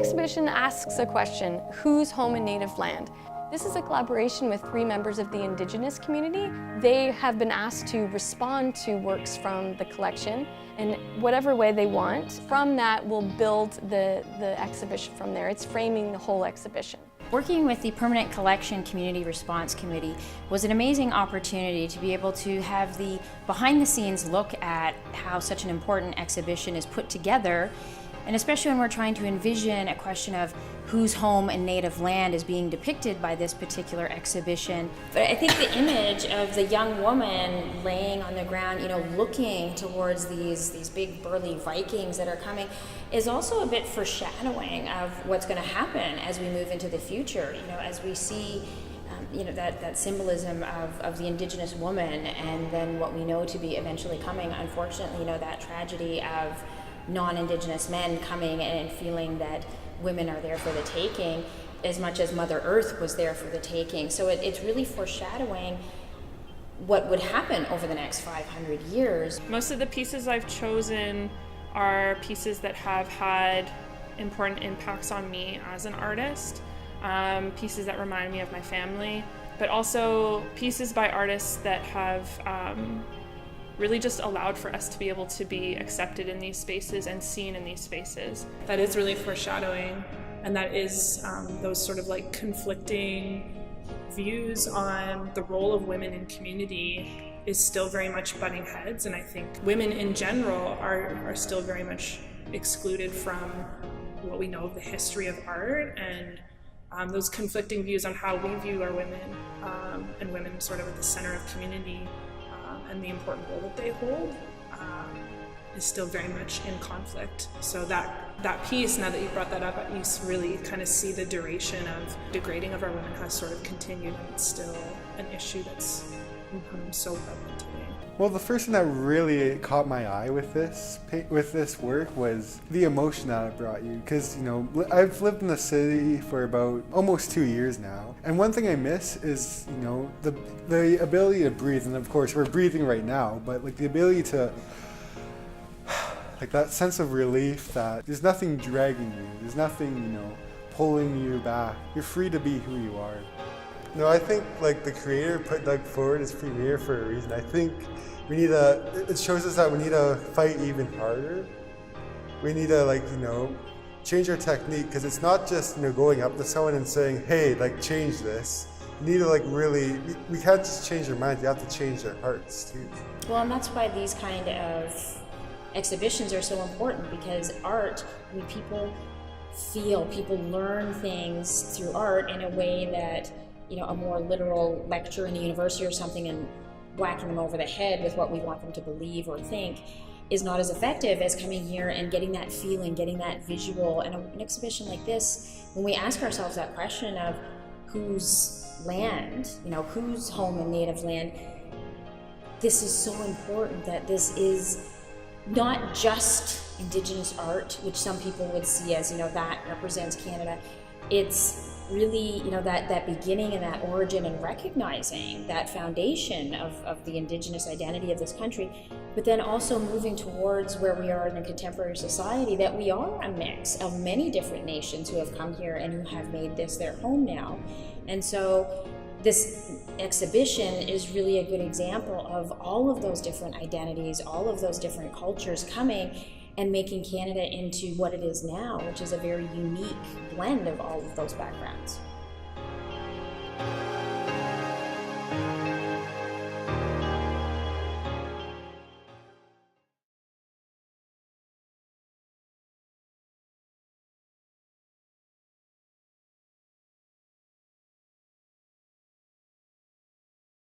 exhibition asks a question: whose home and native land? This is a collaboration with 3 members of the Indigenous community. They have been asked to respond to works from the collection in whatever way they want. From that, we'll build the exhibition from there. It's framing the whole exhibition. Working with the Permanent Collection Community Response Committee was an amazing opportunity to be able to have the behind-the-scenes look at how such an important exhibition is put together, and especially when we're trying to envision a question of whose home and native land is being depicted by this particular exhibition. But I think the image of the young woman laying on the ground, looking towards these big burly Vikings that are coming is also a bit foreshadowing of what's going to happen as we move into the future. As we see that symbolism of the Indigenous woman, and then what we know to be eventually coming, unfortunately, that tragedy of non-Indigenous men coming and feeling that women are there for the taking as much as Mother Earth was there for the taking. So it's really foreshadowing what would happen over the next 500 years. Most of the pieces I've chosen are pieces that have had important impacts on me as an artist, pieces that remind me of my family, but also pieces by artists that have really just allowed for us to be able to be accepted in these spaces and seen in these spaces. That is really foreshadowing, and that is those sort of like conflicting views on the role of women in community is still very much butting heads, and I think women in general are still very much excluded from what we know of the history of art, and those conflicting views on how we view our women, and women sort of at the center of community, and the important role that they hold is still very much in conflict. So that piece, now that you brought that up, you really kind of see the duration of degrading of our women has sort of continued, and it's still an issue that's becoming so prevalent today. Well, the first thing that really caught my eye with this work was the emotion that it brought you. Because, I've lived in the city for about almost 2 years now. And one thing I miss is, the ability to breathe. And of course, we're breathing right now, but like the ability to, like that sense of relief that there's nothing dragging you. There's nothing, pulling you back. You're free to be who you are. No, I think like the creator put Doug forward as premier for a reason. I think it shows us that we need to fight even harder. We need to change our technique, because it's not just going up to someone and saying, hey, change this. You need to we can't just change their minds, you have to change their hearts too. Well, and that's why these kind of exhibitions are so important, because art, people learn things through art in a way that a more literal lecture in a university or something and whacking them over the head with what we want them to believe or think is not as effective as coming here and getting that feeling, getting that visual. And an exhibition like this, when we ask ourselves that question of whose land, whose home and native land, this is so important that this is not just Indigenous art, which some people would see as, that represents Canada. It's really, that beginning and that origin, and recognizing that foundation of the Indigenous identity of this country, but then also moving towards where we are in a contemporary society, that we are a mix of many different nations who have come here and who have made this their home now. And so this exhibition is really a good example of all of those different identities, all of those different cultures coming and making Canada into what it is now, which is a very unique blend of all of those backgrounds.